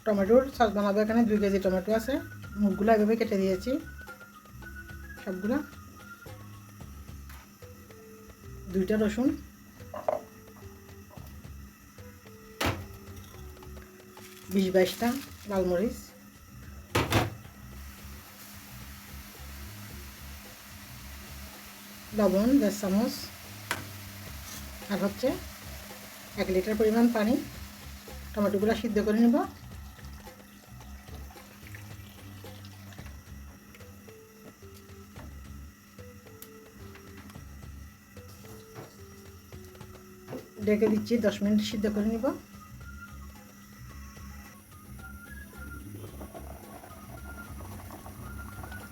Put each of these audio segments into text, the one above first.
টমেটোর সস বানাবো। এখানে 2 কেজি টমেটো আছে, মুখগুলো এভাবে কেটে দিয়েছি সবগুলা। 2টা রসুন, 20-22টা লাল মরিচ, লবণ 1.5 চামচ, আর হচ্ছে 1 লিটার পরিমাণ পানি। টমেটোগুলো সিদ্ধ করে নেব। ঢেকে দিচ্ছি, 10 মিনিট সিদ্ধ করে নিব।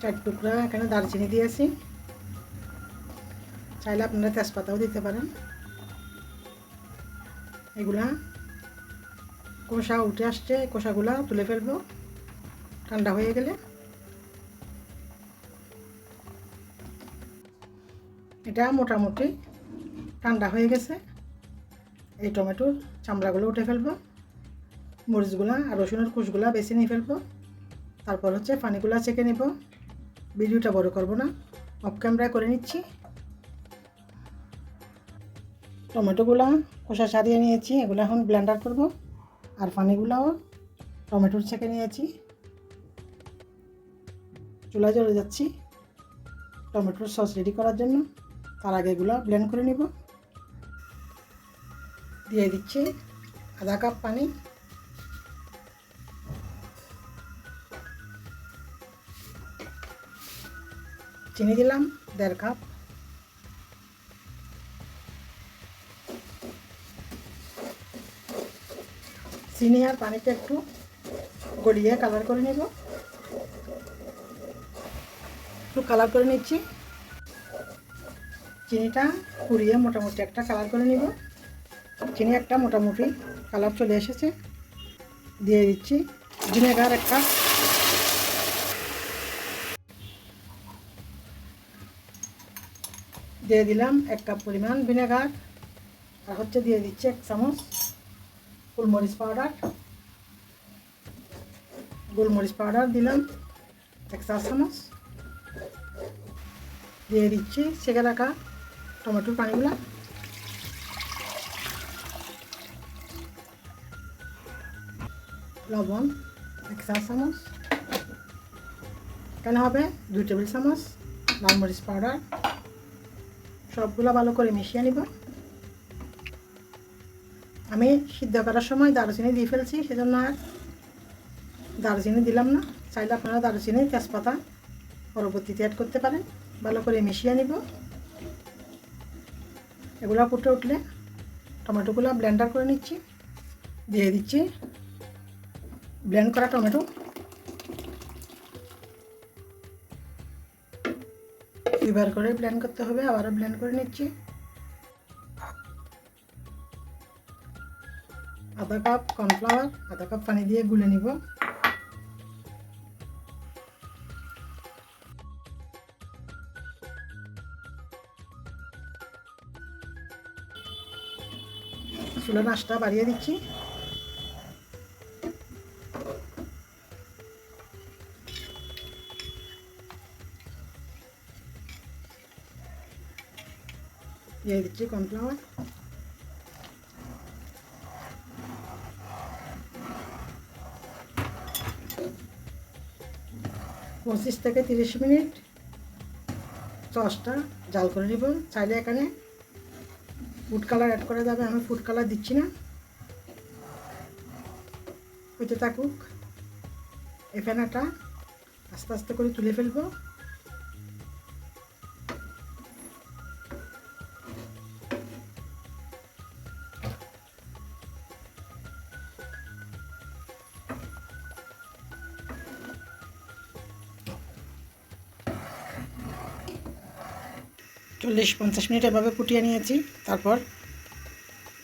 চার টুকরা এখানে দারচিনি দিয়েছি, চাইলে আপনারা তেজপাতাও দিতে পারেন। এগুলা কষা উঠে আসছে, কষাগুলা তুলে ফেলবো ঠান্ডা হয়ে গেলে। এটা মোটামুটি ঠান্ডা হয়ে গেছে। এই টমেটোর চামড়াগুলো উঠে ফেলবো, মরিচগুলা আর রসুনের কুচগুলা বেছে নিয়ে ফেলবো। তারপর হচ্ছে পানিগুলা ছেঁকে নেব। ভিডিওটা বড় করব না, অফ ক্যামেরায় করে নিচ্ছি। টমেটোগুলা কষা ছাড়িয়ে নিয়েছি, এগুলো এখন ব্লেন্ডার করব। আর পানিগুলাও টমেটোর ছেঁকে নিয়েছি। চুলা জ্বলে যাচ্ছি টমেটোর সস রেডি করার জন্য। তার আগে এগুলো ব্লেন্ড করে নিব। দিয়ে দিচ্ছি আধা কাপ পানি, চিনি দিলাম 1.5 কাপ, চিনি আর পানিটা একটু গলিয়ে কালার করে নেব। একটু কালার করে নিচ্ছি, চিনিটা পুড়িয়ে মোটামুটি একটা কালার করে নিব। চিনি একটা মোটামুটি কালার চলে এসেছে। দিয়ে দিচ্ছি ভিনেগার 1 কাপ, দিয়ে দিলাম 1 কাপ পরিমাণ ভিনেগার। আর হচ্ছে দিয়ে দিচ্ছি 1 চামচ গোলমরিচ পাউডার। গোলমরিচ পাউডার দিলাম 1 চা চামচ। দিয়ে দিচ্ছি ছেঁকে রাখা টমেটোর পানিগুলা। লবণ 1 চা চামচ, এখানে হবে 2 টেবিল চামচ লাল মরিচ পাউডার। সবগুলো ভালো করে মিশিয়ে নিব। আমি সিদ্ধ করার সময় দারুচিনি দিয়ে ফেলছি, সেজন্য আর দারুচিনি দিলাম না। চাইলে আপনারা দারুচিনি তেজপাতা পরবর্তীতে অ্যাড করতে পারেন। ভালো করে মিশিয়ে নিব। এগুলো ফুটে উঠলে টমেটোগুলো ব্লেন্ডার করে নিচ্ছি। দিয়ে দিচ্ছি ব্লেন্ড করা টমেটো। দুইবার করে ব্লেন্ড করতে হবে, আবারও ব্লেন্ড করে নিচ্ছি। আধা কাপ কর্নফ্লাওয়ার, আধা কাপ পানি দিয়ে গুলে নিব। চুলার আঁচটা বাড়িয়ে দিচ্ছি। দিয়ে দিচ্ছি কর্নফ্লাওয়ার। 25 থেকে 30 মিনিট সসটা জাল করে নিব। চাইলে এখানে ফুড কালার অ্যাড করা যাবে, আমি ফুড কালার দিচ্ছি না। হইতে থাকুক। এই ফেনাটা আস্তে আস্তে করে তুলে ফেলবো। চল্লিশ 50 মিনিট এভাবে ফুটিয়ে নিয়েছি। তারপর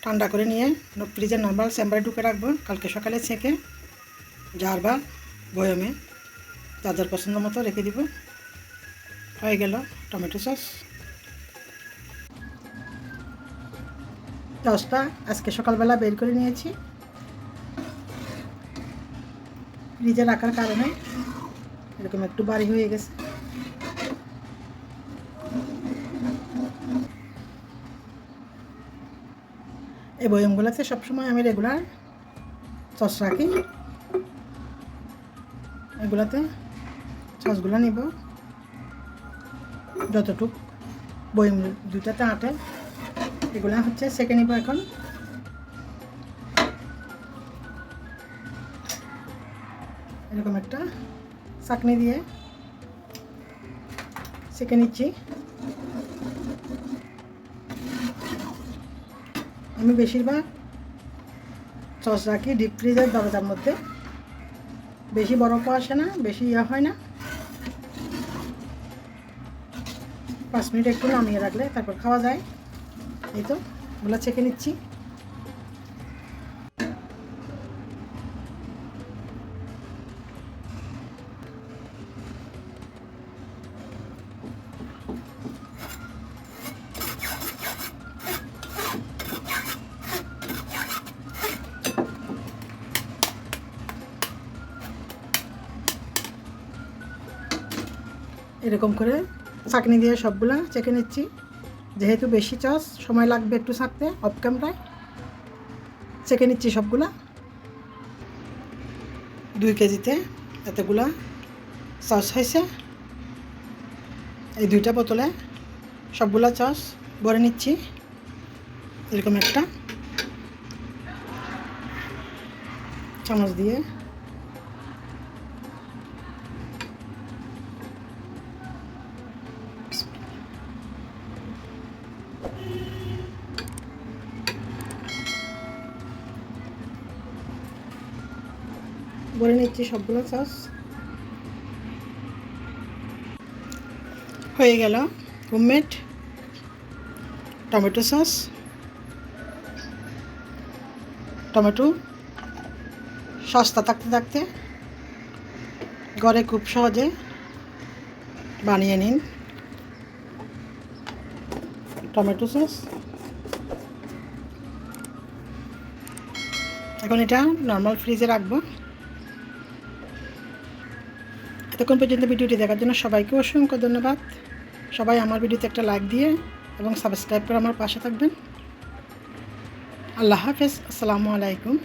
ঠান্ডা করে নিয়ে ফ্রিজের নর্মাল চেম্বারে ঢুকে রাখবো। কালকে সকালে ছেঁকে জার বা বয়মে যার পছন্দ মতো রেখে দিব। হয়ে গেল টমেটো সস। সসটা আজকে সকালবেলা বের করে নিয়েছি। ফ্রিজে রাখার কারণে এরকম একটু ভারী হয়ে গেছে। এই বয়মগুলোতে সবসময় আমি রেগুলার সস রাখি। এগুলাতে সসগুলো নিব যতটুক বয়ম দুটাতে আটে, এগুলা হচ্ছে সেকে নিব। এখন এরকম একটা চাকনি দিয়ে সেকে নিচ্ছি। আমি বেশিরভাগ সস রাখি ডিপ ফ্রিজের দরজার মধ্যে, বেশি বরফও আসে না, বেশি হয় না। 5 মিনিট একটু নামিয়ে রাখলে তারপর খাওয়া যায়। এই তো ওগুলো ছেঁকে নিচ্ছি। এরকম করে চাকনি দিয়ে সবগুলা চেকে নিচ্ছি। যেহেতু বেশি চাষ সময় লাগবে একটু ছাঁকতে, অফ ক্যামেরায় চেকে নিচ্ছি সবগুলা। 2 কেজিতে এতগুলা সস হয়েছে। এই 2টা বোতলে সবগুলা সস ভরে নিচ্ছি। এরকম একটা চামচ দিয়ে ভরে নিচ্ছি সবগুলো সস। হয়ে গেল হোমমেড টমেটো সস। টমেটো সস্তা থাকতে থাকতে ঘরে খুব সহজে বানিয়ে নিন টমেটো সস। এখন এটা নর্মাল ফ্রিজে রাখবো। এতক্ষণ পর্যন্ত ভিডিওটি দেখার জন্য সবাইকে অসংখ্য ধন্যবাদ। সবাই আমার ভিডিওতে একটা লাইক দিয়ে এবং সাবস্ক্রাইব করে আমার পাশে থাকবেন। আল্লাহ হাফেজ। আসসালামু আলাইকুম।